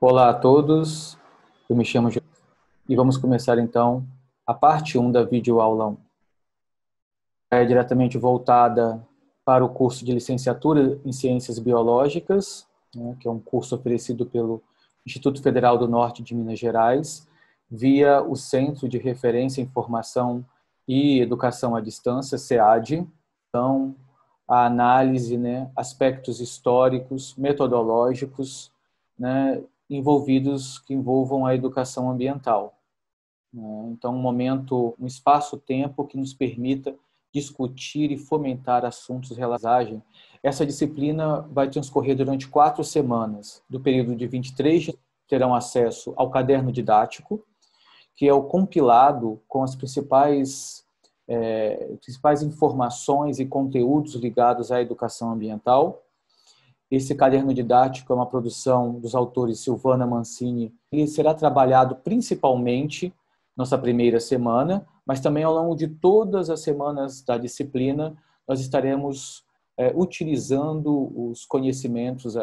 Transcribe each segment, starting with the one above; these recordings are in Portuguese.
Olá a todos, eu me chamo Jorge e vamos começar então a parte 1 da videoaula 1. É diretamente voltada para o curso de licenciatura em Ciências Biológicas, né, que é um curso oferecido pelo Instituto Federal do Norte de Minas Gerais, via o Centro de Referência em Formação e Educação à Distância, SEAD. Então, a análise, né, aspectos históricos, metodológicos, né, envolvidos que envolvam a educação ambiental. Então, um espaço-tempo que nos permita discutir e fomentar assuntos relacionados. Essa disciplina vai transcorrer durante 4 semanas. Do período de 23 terão acesso ao caderno didático, que é o compilado com as principais informações e conteúdos ligados à educação ambiental. Esse caderno didático é uma produção dos autores Silvana Mancini. Ele será trabalhado principalmente nossa primeira semana, mas também ao longo de todas as semanas da disciplina, nós estaremos utilizando os conhecimentos,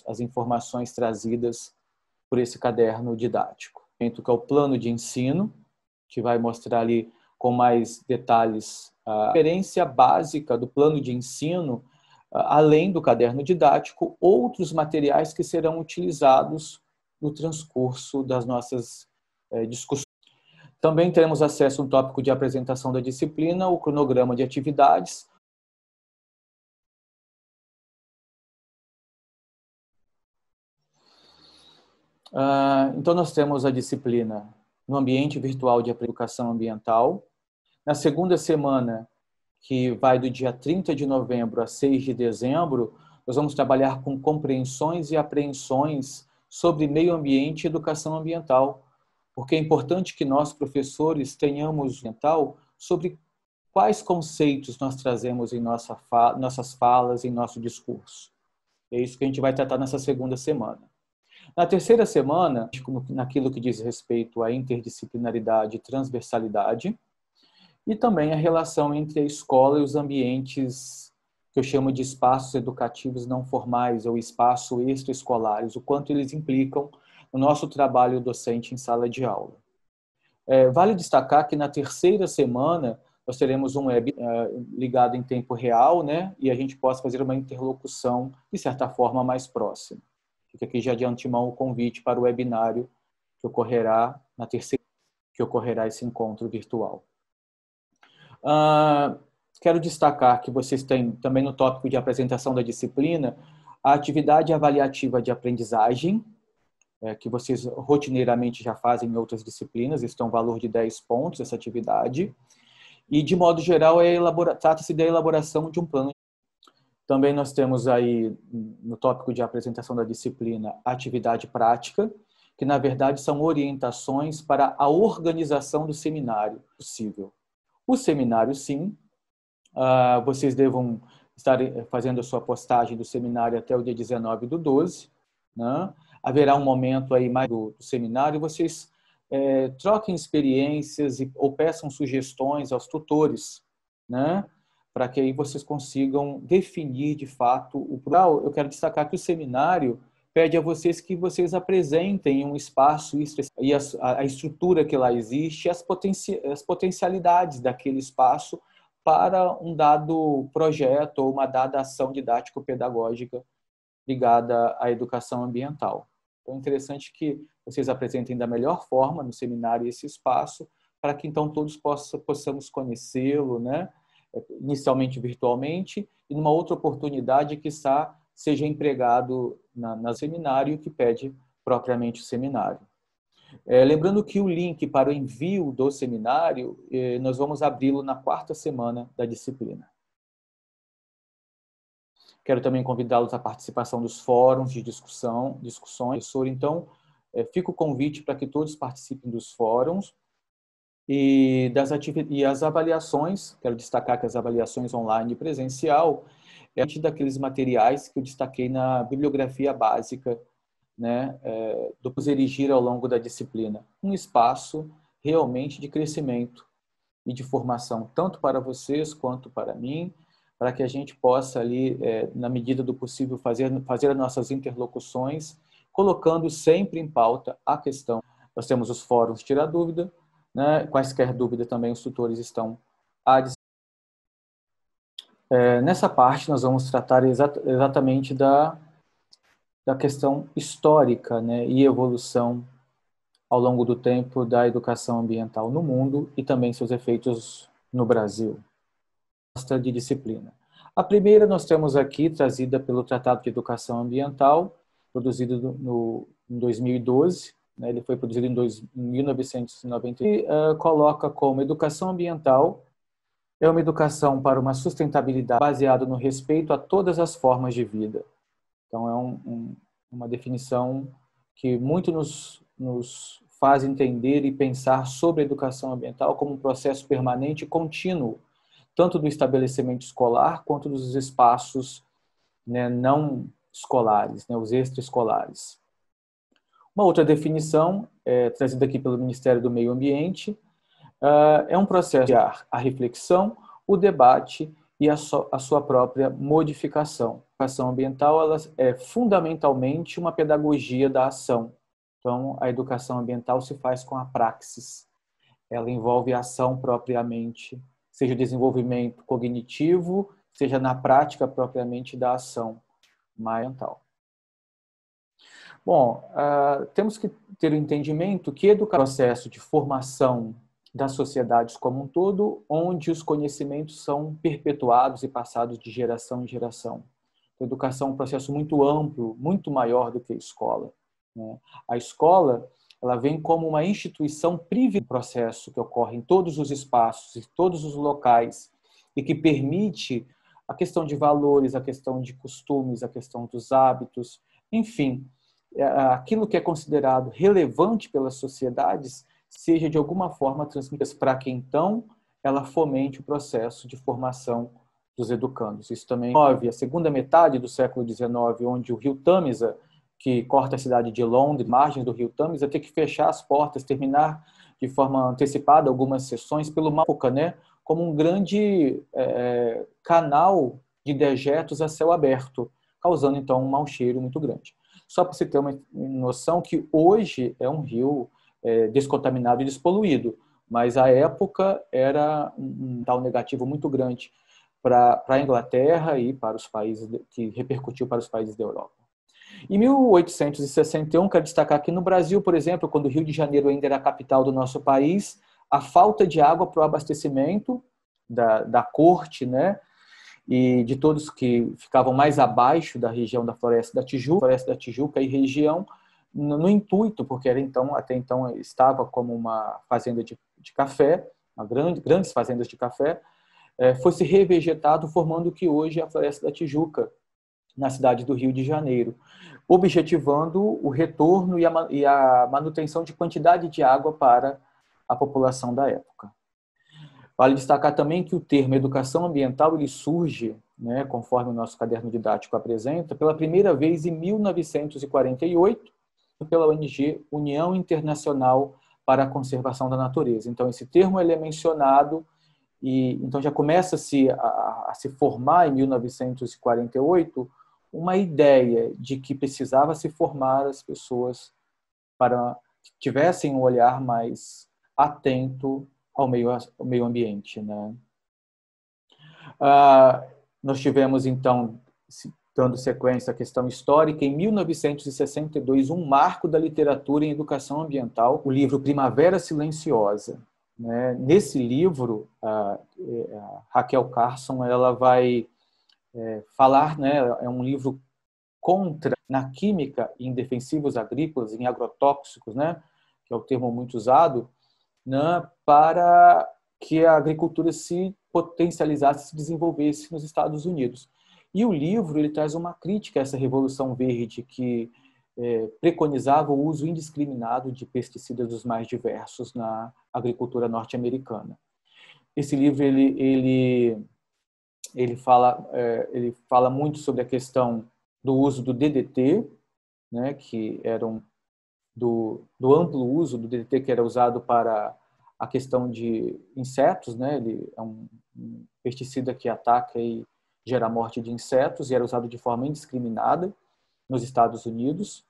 as informações trazidas por esse caderno didático. Que é o plano de ensino, que vai mostrar ali com mais detalhes a referência básica do plano de ensino, além do caderno didático, outros materiais que serão utilizados no transcurso das nossas discussões. Também teremos acesso a um tópico de apresentação da disciplina, o cronograma de atividades. Então, nós temos a disciplina no ambiente virtual de educação ambiental. Na segunda semana, que vai do dia 30 de novembro a 6 de dezembro, nós vamos trabalhar com compreensões e apreensões sobre meio ambiente e educação ambiental, porque é importante que nós, professores, tenhamos mental sobre quais conceitos nós trazemos em nossas falas, em nosso discurso. É isso que a gente vai tratar nessa segunda semana. Na terceira semana, naquilo que diz respeito à interdisciplinaridade e transversalidade, e também a relação entre a escola e os ambientes que eu chamo de espaços educativos não formais ou espaços extraescolares, o quanto eles implicam no nosso trabalho docente em sala de aula. Vale destacar que na terceira semana nós teremos um web ligado em tempo real, né, e a gente possa fazer uma interlocução, de certa forma, mais próxima. Fica aqui já de antemão o convite para o webinário que ocorrerá na terceira, que ocorrerá esse encontro virtual. Quero destacar que vocês têm também no tópico de apresentação da disciplina a atividade avaliativa de aprendizagem, que vocês rotineiramente já fazem em outras disciplinas, isso tem um valor de 10 pontos, essa atividade, e de modo geral trata-se da elaboração de um plano. Também nós temos aí no tópico de apresentação da disciplina a atividade prática, que na verdade são orientações para a organização do seminário possível. O seminário, sim, vocês devam estar fazendo a sua postagem do seminário até o dia 19/12, né? Haverá um momento aí mais do seminário, vocês troquem experiências ou peçam sugestões aos tutores, né? Para que aí vocês consigam definir de fato o plural. Eu quero destacar que o seminário pede a vocês que vocês apresentem um espaço e a estrutura que lá existe, as potencialidades daquele espaço para um dado projeto ou uma dada ação didático-pedagógica ligada à educação ambiental. Então, é interessante que vocês apresentem da melhor forma no seminário esse espaço, para que então todos possamos conhecê-lo, né? Inicialmente virtualmente, e numa outra oportunidade que seja empregado no seminário que pede propriamente o seminário. Lembrando que o link para o envio do seminário, nós vamos abri-lo na 4ª semana da disciplina. Quero também convidá-los à participação dos fóruns de discussões. Então, fica o convite para que todos participem dos fóruns e as avaliações. Quero destacar que as avaliações online e presencial é daqueles materiais que eu destaquei na bibliografia básica, né, do erigir ao longo da disciplina. Um espaço realmente de crescimento e de formação, tanto para vocês quanto para mim, para que a gente possa ali, na medida do possível, fazer as nossas interlocuções colocando sempre em pauta a questão. Nós temos os fóruns Tira Dúvida, né? Quaisquer dúvida também os tutores estão à disposição. Nessa parte nós vamos tratar exatamente da questão histórica, né? E evolução ao longo do tempo da educação ambiental no mundo e também seus efeitos no Brasil. De disciplina. A primeira nós temos aqui, trazida pelo Tratado de Educação Ambiental, produzido em 2012, né? Ele foi produzido em 1990, e coloca como educação ambiental é uma educação para uma sustentabilidade baseada no respeito a todas as formas de vida. Então, é uma definição que muito nos faz entender e pensar sobre a educação ambiental como um processo permanente e contínuo, tanto do estabelecimento escolar quanto dos espaços, né, não escolares, né, os extraescolares. Uma outra definição, trazida aqui pelo Ministério do Meio Ambiente, é um processo de a reflexão, o debate e a sua própria modificação. A educação ambiental ela é fundamentalmente uma pedagogia da ação. Então, a educação ambiental se faz com a praxis. Ela envolve a ação propriamente, seja o desenvolvimento cognitivo, seja na prática propriamente da ação ambiental. Bom, temos que ter o entendimento que educar é um processo de formação das sociedades como um todo, onde os conhecimentos são perpetuados e passados de geração em geração. A educação é um processo muito amplo, muito maior do que a escola, né? A escola ela vem como uma instituição privilegiada, processo que ocorre em todos os espaços, em todos os locais, e que permite a questão de valores, a questão de costumes, a questão dos hábitos, enfim, aquilo que é considerado relevante pelas sociedades seja de alguma forma transmitida para que então ela fomente o processo de formação dos educandos. Isso também a segunda metade do século XIX, onde o rio Tâmisa, que corta a cidade de Londres, margens do rio Tâmisa, ter que fechar as portas, terminar de forma antecipada algumas sessões pelo época, né, como um grande canal de dejetos a céu aberto, causando então um mau cheiro muito grande. Só para você ter uma noção que hoje é um rio descontaminado e despoluído, mas à época era um tal negativo muito grande para a Inglaterra e para os países que repercutiu para os países da Europa. Em 1861, quero destacar que no Brasil, por exemplo, quando o Rio de Janeiro ainda era a capital do nosso país, a falta de água para o abastecimento da corte, né, e de todos que ficavam mais abaixo da região da Floresta da Tijuca e região, no intuito, porque até então estava como uma fazenda de café, grandes fazendas de café, foi se revegetado, formando o que hoje é a Floresta da Tijuca, na cidade do Rio de Janeiro, objetivando o retorno e a manutenção de quantidade de água para a população da época. Vale destacar também que o termo educação ambiental ele surge, né, conforme o nosso caderno didático apresenta, pela primeira vez em 1948, pela ONG União Internacional para a Conservação da Natureza. Então, esse termo ele é mencionado e então já começa a se formar em 1948 uma ideia de que precisava se formar as pessoas para que tivessem um olhar mais atento ao meio ambiente, né? Nós tivemos, então, dando sequência à questão histórica, em 1962, um marco da literatura em educação ambiental, o livro Primavera Silenciosa. Né? Nesse livro, a Raquel Carson ela vai falar, né, é um livro contra na química em defensivos agrícolas, em agrotóxicos, né, que é o termo muito usado, né, para que a agricultura se potencializasse, se desenvolvesse nos Estados Unidos. E o livro ele traz uma crítica a essa revolução verde que preconizava o uso indiscriminado de pesticidas dos mais diversos na agricultura norte-americana. Esse livro ele fala muito sobre a questão do uso do DDT, né, que era do amplo uso do DDT que era usado para a questão de insetos, né? Ele é um pesticida que ataca e gera a morte de insetos e era usado de forma indiscriminada nos Estados Unidos.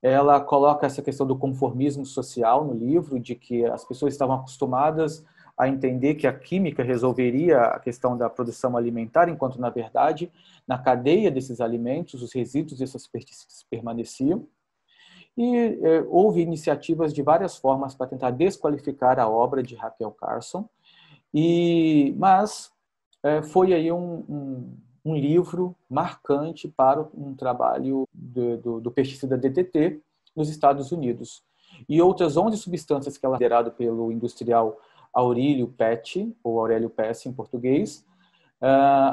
Ela coloca essa questão do conformismo social no livro, de que as pessoas estavam acostumadas a entender que a química resolveria a questão da produção alimentar, enquanto, na verdade, na cadeia desses alimentos, os resíduos dessas pesticidas permaneciam. E houve iniciativas de várias formas para tentar desqualificar a obra de Rachel Carson, mas foi aí um livro marcante para um trabalho do pesticida DDT nos Estados Unidos. E outras 11 substâncias que ela liderado pelo industrial Aurélio Pesce, ou Aurélio Pesce em português,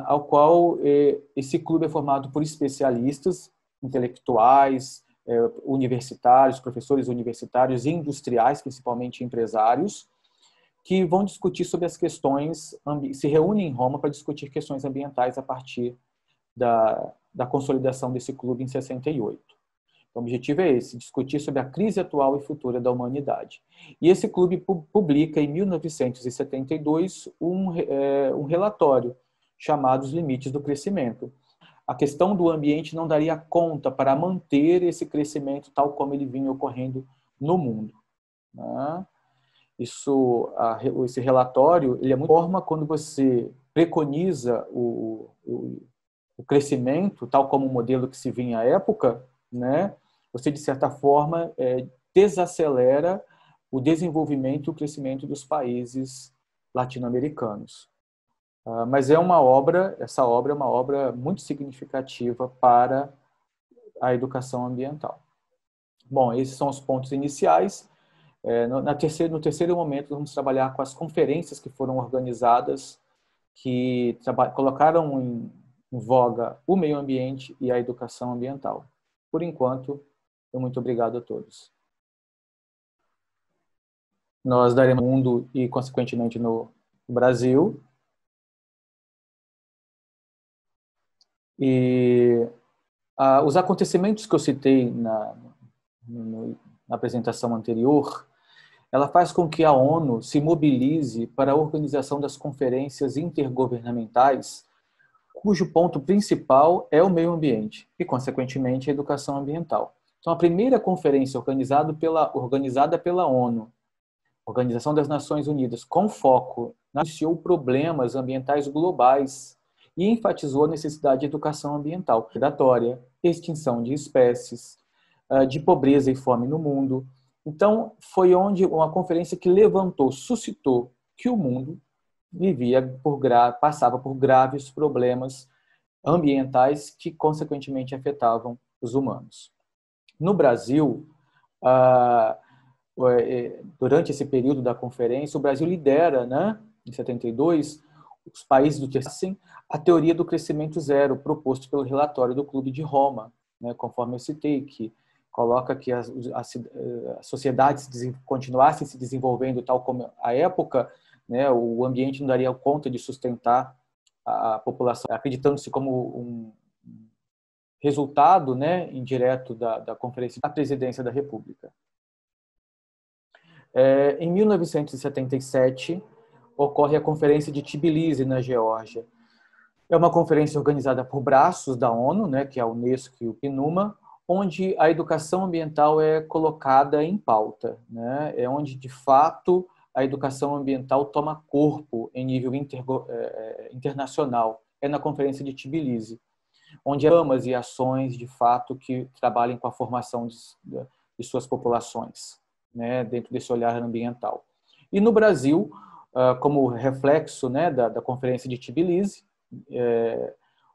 ao qual esse clube é formado por especialistas, intelectuais, universitários, professores universitários e industriais, principalmente empresários, que vão discutir sobre as questões, se reúnem em Roma para discutir questões ambientais a partir da consolidação desse clube em 68. Então, o objetivo é esse, discutir sobre a crise atual e futura da humanidade. E esse clube publica, em 1972, um relatório chamado Os Limites do Crescimento. A questão do ambiente não daria conta para manter esse crescimento tal como ele vinha ocorrendo no mundo, né? Esse relatório ele é muito forma quando você preconiza o crescimento, tal como o modelo que se vinha à época, né? Você, de certa forma, desacelera o desenvolvimento e o crescimento dos países latino-americanos. Mas essa obra é uma obra muito significativa para a educação ambiental. Bom, esses são os pontos iniciais. No terceiro momento, vamos trabalhar com as conferências que foram organizadas, que colocaram em voga o meio ambiente e a educação ambiental. Por enquanto, muito obrigado a todos. Nós daremos no mundo e, consequentemente, no Brasil. E os acontecimentos que eu citei na apresentação anterior, ela faz com que a ONU se mobilize para a organização das conferências intergovernamentais, cujo ponto principal é o meio ambiente e, consequentemente, a educação ambiental. Então, a primeira conferência organizada pela ONU, Organização das Nações Unidas, com foco, iniciou problemas ambientais globais e enfatizou a necessidade de educação ambiental predatória, extinção de espécies, de pobreza e fome no mundo. Então, foi onde uma conferência que suscitou que o mundo passava por graves problemas ambientais que, consequentemente, afetavam os humanos. No Brasil, durante esse período da conferência, o Brasil lidera, né, em 72, os países do terceiro, a teoria do crescimento zero, proposto pelo relatório do Clube de Roma, né, conforme eu citei, que coloca que as sociedades continuassem se desenvolvendo tal como a época, né, o ambiente não daria conta de sustentar a população, acreditando-se como um resultado, né, indireto da conferência da presidência da República. Em 1977, ocorre a Conferência de Tbilisi, na Geórgia. É uma conferência organizada por braços da ONU, né, que é a Unesco e o PNUMA, onde a educação ambiental é colocada em pauta, né? É onde, de fato, a educação ambiental toma corpo em nível internacional. É na Conferência de Tbilisi, onde há programas e ações, de fato, que trabalhem com a formação de suas populações, né, dentro desse olhar ambiental. E no Brasil, como reflexo, né, da Conferência de Tbilisi,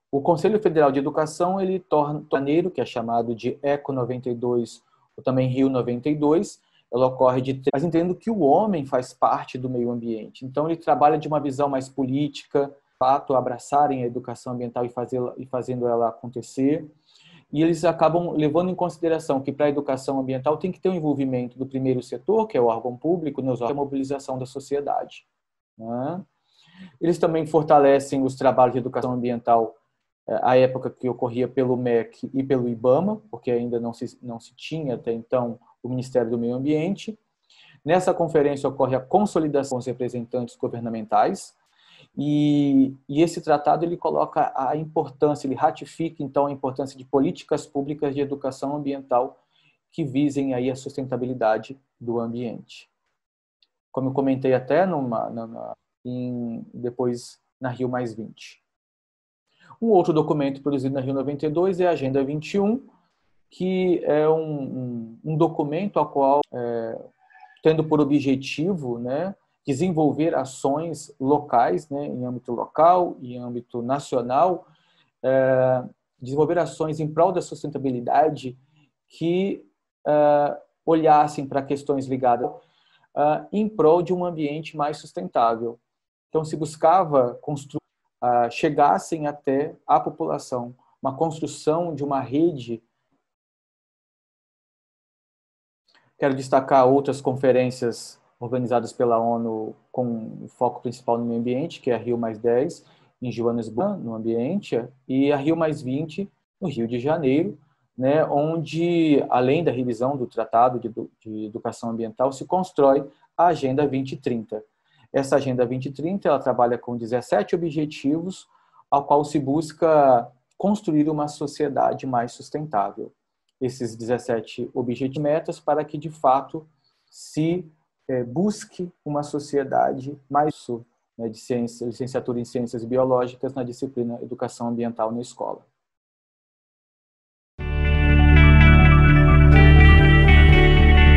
o Conselho Federal de Educação ele torna janeiro, que é chamado de ECO 92, ou também Rio 92, ela ocorre mas entendo que o homem faz parte do meio ambiente. Então ele trabalha de uma visão mais política, de fato, abraçarem a educação ambiental e fazendo ela acontecer. E eles acabam levando em consideração que para a educação ambiental tem que ter um envolvimento do primeiro setor, que é o órgão público, a mobilização da sociedade, né? Eles também fortalecem os trabalhos de educação ambiental à época que ocorria pelo MEC e pelo IBAMA, porque ainda não se tinha até então o Ministério do Meio Ambiente. Nessa conferência ocorre a consolidação dos representantes governamentais e esse tratado ele coloca a importância, ele ratifica então a importância de políticas públicas de educação ambiental que visem aí a sustentabilidade do ambiente. Como eu comentei até depois na Rio+20. Um outro documento produzido na Rio 92 é a Agenda 21, que é um documento ao qual, tendo por objetivo, né, desenvolver ações locais, né, em âmbito local e em âmbito nacional, desenvolver ações em prol da sustentabilidade que olhassem para questões ligadas em prol de um ambiente mais sustentável. Então, se buscava construir, chegassem até a população, uma construção de uma rede. Quero destacar outras conferências organizadas pela ONU com foco principal no meio ambiente, que é a Rio+10, em Joanesburgo, no ambiente, e a Rio+20, no Rio de Janeiro, né, onde, além da revisão do Tratado de Educação Ambiental, se constrói a Agenda 2030. Essa Agenda 2030 ela trabalha com 17 objetivos, ao qual se busca construir uma sociedade mais sustentável. Esses 17 objetivos e metas para que, de fato, se busque uma sociedade mais, né, de ciência, licenciatura em Ciências Biológicas na disciplina Educação Ambiental na escola.